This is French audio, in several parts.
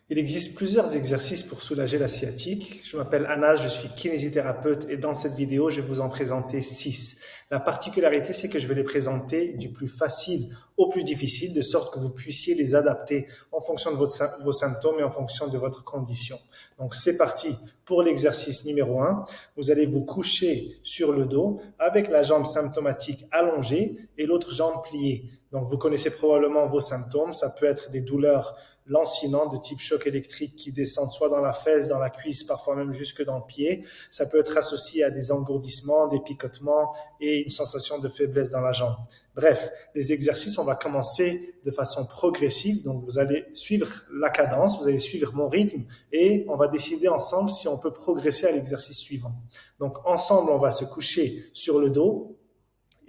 Il existe plusieurs exercices pour soulager la sciatique. Je m'appelle Anas, je suis kinésithérapeute et dans cette vidéo, je vais vous en présenter 6. La particularité, c'est que je vais les présenter du plus facile au plus difficile, de sorte que vous puissiez les adapter en fonction de vos symptômes et en fonction de votre condition. Donc c'est parti pour l'exercice numéro 1. Vous allez vous coucher sur le dos avec la jambe symptomatique allongée et l'autre jambe pliée. Donc vous connaissez probablement vos symptômes, ça peut être des douleurs lancinants de type choc électrique qui descendent soit dans la fesse, dans la cuisse, parfois même jusque dans le pied. Ça peut être associé à des engourdissements, des picotements et une sensation de faiblesse dans la jambe. Bref, les exercices, on va commencer de façon progressive. Donc, vous allez suivre la cadence, vous allez suivre mon rythme et on va décider ensemble si on peut progresser à l'exercice suivant. Donc, ensemble, on va se coucher sur le dos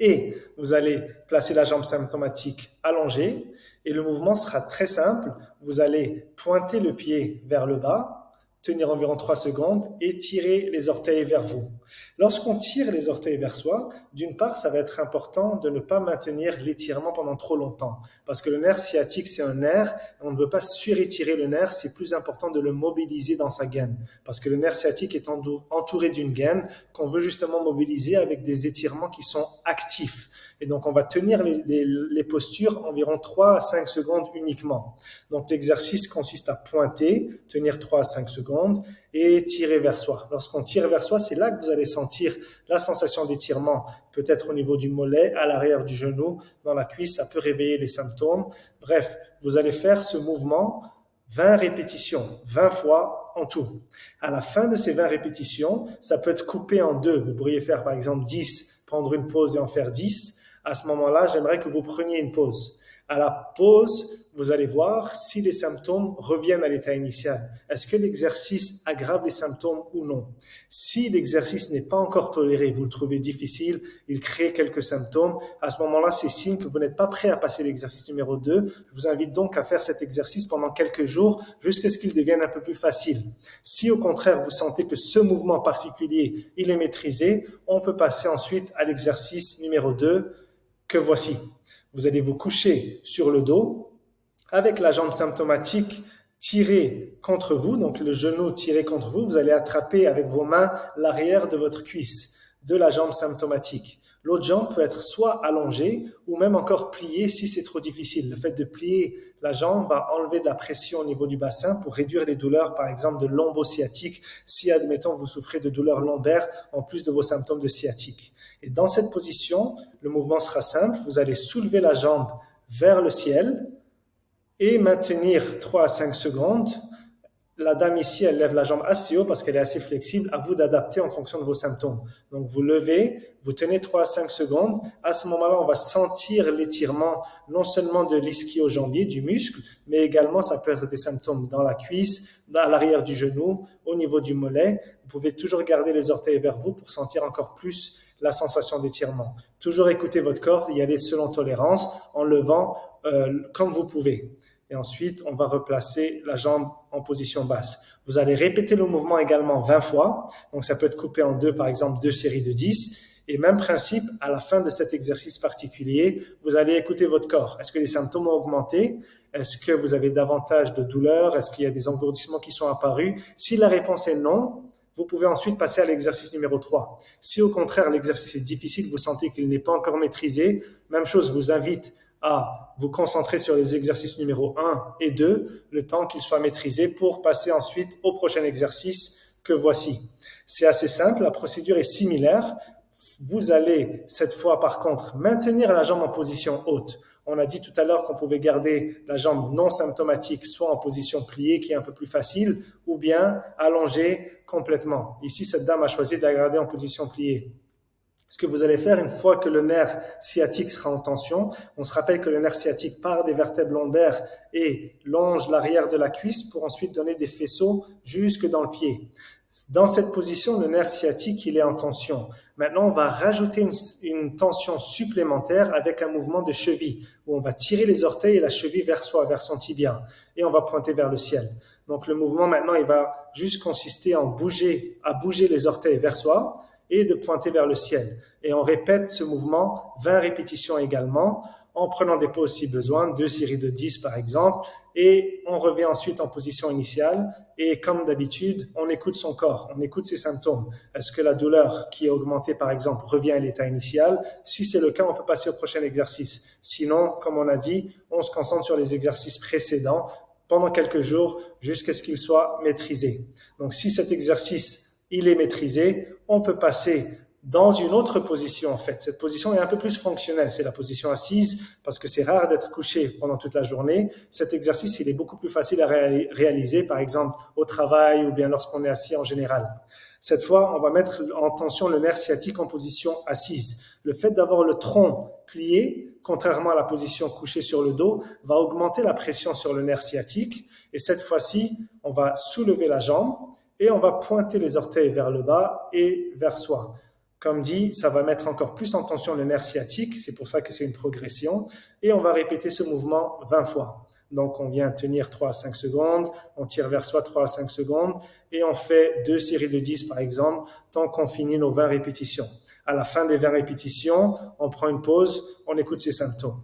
et vous allez placer la jambe symptomatique allongée et le mouvement sera très simple. Vous allez pointer le pied vers le bas, tenir environ 3 secondes et tirer les orteils vers vous. Lorsqu'on tire les orteils vers soi, d'une part, ça va être important de ne pas maintenir l'étirement pendant trop longtemps parce que le nerf sciatique, c'est un nerf, on ne veut pas surétirer le nerf, c'est plus important de le mobiliser dans sa gaine parce que le nerf sciatique est entouré d'une gaine qu'on veut justement mobiliser avec des étirements qui sont actifs. Et donc, on va tenir les postures environ 3 à 5 secondes uniquement. Donc, l'exercice consiste à pointer, tenir 3 à 5 secondes et tirer vers soi. Lorsqu'on tire vers soi, c'est là que vous allez sentir la sensation d'étirement, peut-être au niveau du mollet, à l'arrière du genou, dans la cuisse, ça peut réveiller les symptômes. Bref, vous allez faire ce mouvement 20 répétitions, 20 fois en tout. À la fin de ces 20 répétitions, ça peut être coupé en deux. Vous pourriez faire par exemple 10, prendre une pause et en faire 10. À ce moment-là, j'aimerais que vous preniez une pause. À la pause, vous allez voir si les symptômes reviennent à l'état initial. Est-ce que l'exercice aggrave les symptômes ou non? Si l'exercice n'est pas encore toléré, vous le trouvez difficile, il crée quelques symptômes, à ce moment-là, c'est signe que vous n'êtes pas prêt à passer l'exercice numéro 2. Je vous invite donc à faire cet exercice pendant quelques jours jusqu'à ce qu'il devienne un peu plus facile. Si au contraire, vous sentez que ce mouvement particulier, il est maîtrisé, on peut passer ensuite à l'exercice numéro 2 que voici. Vous allez vous coucher sur le dos avec la jambe symptomatique tirée contre vous, donc le genou tiré contre vous. Vous allez attraper avec vos mains l'arrière de votre cuisse de la jambe symptomatique. L'autre jambe peut être soit allongée ou même encore pliée si c'est trop difficile. Le fait de plier la jambe va enlever de la pression au niveau du bassin pour réduire les douleurs, par exemple de lombo-sciatique, si admettons vous souffrez de douleurs lombaires en plus de vos symptômes de sciatique. Et dans cette position, le mouvement sera simple. Vous allez soulever la jambe vers le ciel et maintenir 3 à 5 secondes. La dame ici, elle lève la jambe assez haut parce qu'elle est assez flexible. À vous d'adapter en fonction de vos symptômes. Donc, vous levez, vous tenez 3 à 5 secondes. À ce moment-là, on va sentir l'étirement non seulement de l'ischio-jambier, du muscle, mais également, ça peut être des symptômes dans la cuisse, à l'arrière du genou, au niveau du mollet. Vous pouvez toujours garder les orteils vers vous pour sentir encore plus la sensation d'étirement. Toujours écouter votre corps, y aller selon tolérance, en levant comme vous pouvez. Et ensuite, on va replacer la jambe en position basse. Vous allez répéter le mouvement également 20 fois. Donc, ça peut être coupé en deux, par exemple, 2 séries de 10. Et même principe, à la fin de cet exercice particulier, vous allez écouter votre corps. Est-ce que les symptômes ont augmenté? Est-ce que vous avez davantage de douleurs? Est-ce qu'il y a des engourdissements qui sont apparus? Si la réponse est non, vous pouvez ensuite passer à l'exercice numéro 3. Si au contraire, l'exercice est difficile, vous sentez qu'il n'est pas encore maîtrisé, même chose, je vous invite à vous concentrer sur les exercices numéro 1 et 2, le temps qu'ils soient maîtrisés pour passer ensuite au prochain exercice que voici. C'est assez simple, la procédure est similaire. Vous allez, cette fois par contre, maintenir la jambe en position haute. On a dit tout à l'heure qu'on pouvait garder la jambe non symptomatique soit en position pliée, qui est un peu plus facile, ou bien allongée complètement. Ici, cette dame a choisi de la garder en position pliée. Ce que vous allez faire une fois que le nerf sciatique sera en tension, on se rappelle que le nerf sciatique part des vertèbres lombaires et longe l'arrière de la cuisse pour ensuite donner des faisceaux jusque dans le pied. Dans cette position, le nerf sciatique, il est en tension. Maintenant, on va rajouter une tension supplémentaire avec un mouvement de cheville où on va tirer les orteils et la cheville vers soi, vers son tibia, et on va pointer vers le ciel. Donc, le mouvement maintenant, il va juste consister à bouger les orteils vers soi et de pointer vers le ciel. Et on répète ce mouvement 20 répétitions également en prenant des pauses si besoin, 2 séries de 10 par exemple, et on revient ensuite en position initiale et comme d'habitude, on écoute son corps, on écoute ses symptômes. Est-ce que la douleur qui est augmentée par exemple revient à l'état initial? Si c'est le cas, on peut passer au prochain exercice. Sinon, comme on a dit, on se concentre sur les exercices précédents pendant quelques jours jusqu'à ce qu'il soit maîtrisé. Donc si cet exercice il est maîtrisé, on peut passer dans une autre position en fait. Cette position est un peu plus fonctionnelle, c'est la position assise parce que c'est rare d'être couché pendant toute la journée. Cet exercice, il est beaucoup plus facile à réaliser, par exemple au travail ou bien lorsqu'on est assis en général. Cette fois, on va mettre en tension le nerf sciatique en position assise. Le fait d'avoir le tronc plié, contrairement à la position couchée sur le dos, va augmenter la pression sur le nerf sciatique. Et cette fois-ci, on va soulever la jambe et on va pointer les orteils vers le bas et vers soi. Comme dit, ça va mettre encore plus en tension le nerf sciatique, c'est pour ça que c'est une progression, et on va répéter ce mouvement 20 fois. Donc on vient tenir 3 à 5 secondes, on tire vers soi 3 à 5 secondes, et on fait 2 séries de 10 par exemple, tant qu'on finit nos 20 répétitions. À la fin des 20 répétitions, on prend une pause, on écoute ses symptômes.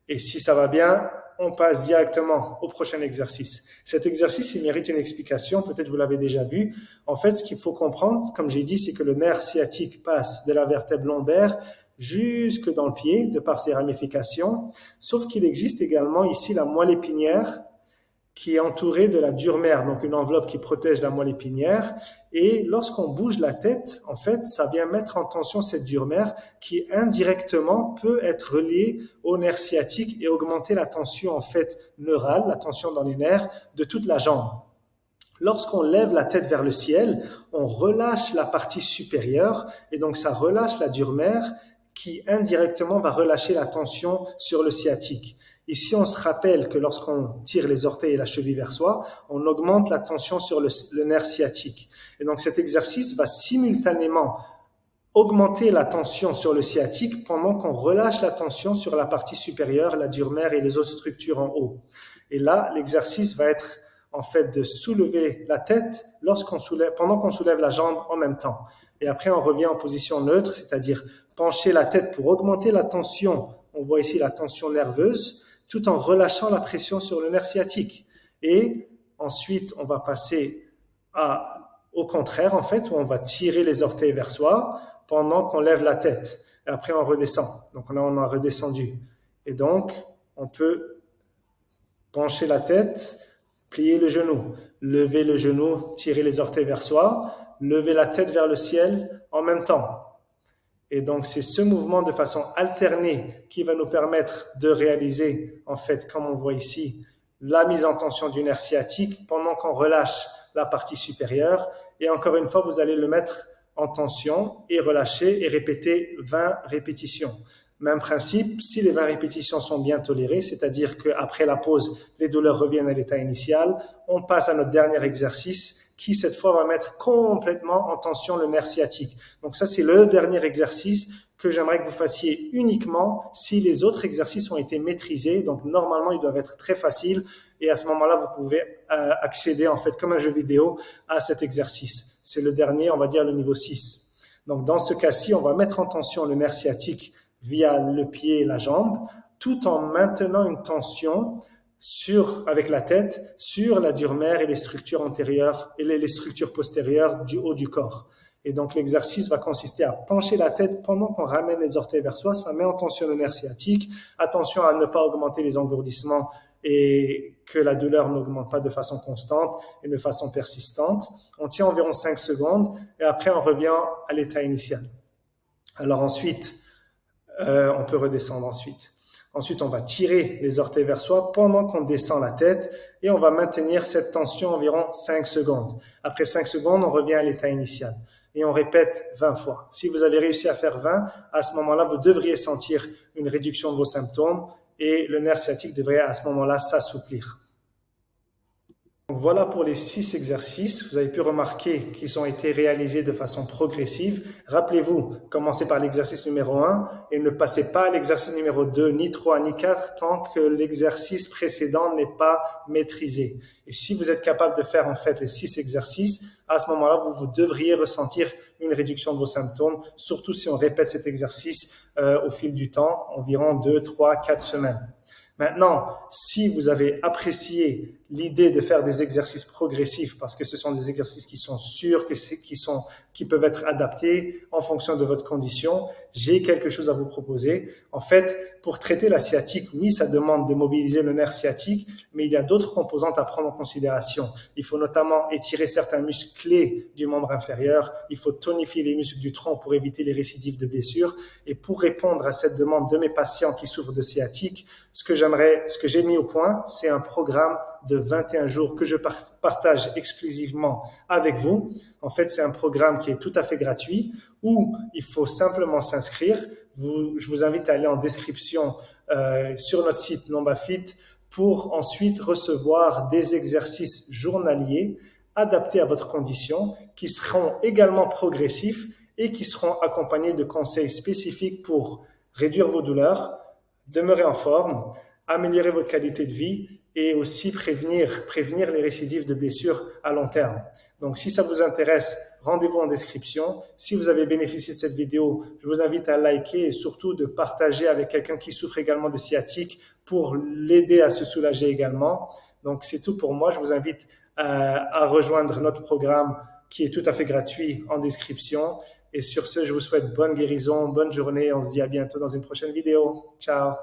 Et si ça va bien, on passe directement au prochain exercice. Cet exercice, il mérite une explication, peut-être vous l'avez déjà vu. En fait, ce qu'il faut comprendre, comme j'ai dit, c'est que le nerf sciatique passe de la vertèbre lombaire jusque dans le pied, de par ses ramifications, sauf qu'il existe également ici la moelle épinière qui est entourée de la dure mère, donc une enveloppe qui protège la moelle épinière. Et lorsqu'on bouge la tête, en fait, ça vient mettre en tension cette dure mère qui indirectement peut être reliée au nerf sciatique et augmenter la tension en fait neurale, la tension dans les nerfs de toute la jambe. Lorsqu'on lève la tête vers le ciel, on relâche la partie supérieure et donc ça relâche la dure mère qui indirectement va relâcher la tension sur le sciatique. Ici, on se rappelle que lorsqu'on tire les orteils et la cheville vers soi, on augmente la tension sur le nerf sciatique. Et donc cet exercice va simultanément augmenter la tension sur le sciatique pendant qu'on relâche la tension sur la partie supérieure, la dure mère et les autres structures en haut. Et là, l'exercice va être en fait de soulever la tête pendant qu'on soulève la jambe en même temps. Et après, on revient en position neutre, c'est-à-dire pencher la tête pour augmenter la tension. On voit ici la tension nerveuse, tout en relâchant la pression sur le nerf sciatique. Et ensuite, on va passer au contraire, en fait, où on va tirer les orteils vers soi pendant qu'on lève la tête. Et après, on redescend. Donc, là, on a redescendu. Et donc, on peut pencher la tête, plier le genou, lever le genou, tirer les orteils vers soi, lever la tête vers le ciel en même temps. Et donc, c'est ce mouvement de façon alternée qui va nous permettre de réaliser, en fait, comme on voit ici, la mise en tension du nerf sciatique pendant qu'on relâche la partie supérieure. Et encore une fois, vous allez le mettre en tension et relâcher et répéter 20 répétitions. Même principe, si les 20 répétitions sont bien tolérées, c'est-à-dire qu'après la pause, les douleurs reviennent à l'état initial, on passe à notre dernier exercice qui cette fois va mettre complètement en tension le nerf sciatique. Donc ça, c'est le dernier exercice que j'aimerais que vous fassiez uniquement si les autres exercices ont été maîtrisés. Donc normalement, ils doivent être très faciles et à ce moment-là, vous pouvez accéder en fait comme un jeu vidéo à cet exercice. C'est le dernier, on va dire le niveau 6. Donc dans ce cas-ci, on va mettre en tension le nerf sciatique via le pied et la jambe, tout en maintenant une tension avec la tête sur la dure mère et les structures antérieures et les structures postérieures du haut du corps. Et donc l'exercice va consister à pencher la tête pendant qu'on ramène les orteils vers soi, ça met en tension le nerf sciatique. Attention à ne pas augmenter les engourdissements et que la douleur n'augmente pas de façon constante et de façon persistante. On tient environ 5 secondes et après on revient à l'état initial. Alors ensuite, on peut redescendre ensuite. Ensuite, on va tirer les orteils vers soi pendant qu'on descend la tête et on va maintenir cette tension environ 5 secondes. Après 5 secondes, on revient à l'état initial et on répète 20 fois. Si vous avez réussi à faire 20, à ce moment-là, vous devriez sentir une réduction de vos symptômes et le nerf sciatique devrait à ce moment-là s'assouplir. Donc voilà pour les 6 exercices. Vous avez pu remarquer qu'ils ont été réalisés de façon progressive. Rappelez-vous, commencez par l'exercice numéro 1 et ne passez pas à l'exercice numéro 2, ni 3, ni 4 tant que l'exercice précédent n'est pas maîtrisé. Et si vous êtes capable de faire en fait les 6 exercices, à ce moment-là, vous devriez ressentir une réduction de vos symptômes, surtout si on répète cet exercice au fil du temps, environ 2, 3, 4 semaines. Maintenant, si vous avez apprécié l'idée de faire des exercices progressifs parce que ce sont des exercices qui sont sûrs, qui peuvent être adaptés en fonction de votre condition, j'ai quelque chose à vous proposer. En fait, pour traiter la sciatique, oui, ça demande de mobiliser le nerf sciatique, mais il y a d'autres composantes à prendre en considération. Il faut notamment étirer certains muscles clés du membre inférieur. Il faut tonifier les muscles du tronc pour éviter les récidives de blessures. Et pour répondre à cette demande de mes patients qui souffrent de sciatique, ce que j'ai mis au point, c'est un programme de 21 jours que je partage exclusivement avec vous. En fait, c'est un programme qui est tout à fait gratuit où il faut simplement s'inscrire. Je vous invite à aller en description sur notre site Lombafit pour ensuite recevoir des exercices journaliers adaptés à votre condition qui seront également progressifs et qui seront accompagnés de conseils spécifiques pour réduire vos douleurs, demeurer en forme, améliorer votre qualité de vie et aussi prévenir les récidives de blessures à long terme. Donc, si ça vous intéresse, rendez-vous en description. Si vous avez bénéficié de cette vidéo, je vous invite à liker et surtout de partager avec quelqu'un qui souffre également de sciatique pour l'aider à se soulager également. Donc, c'est tout pour moi. Je vous invite à rejoindre notre programme qui est tout à fait gratuit en description. Et sur ce, je vous souhaite bonne guérison, bonne journée. On se dit à bientôt dans une prochaine vidéo. Ciao.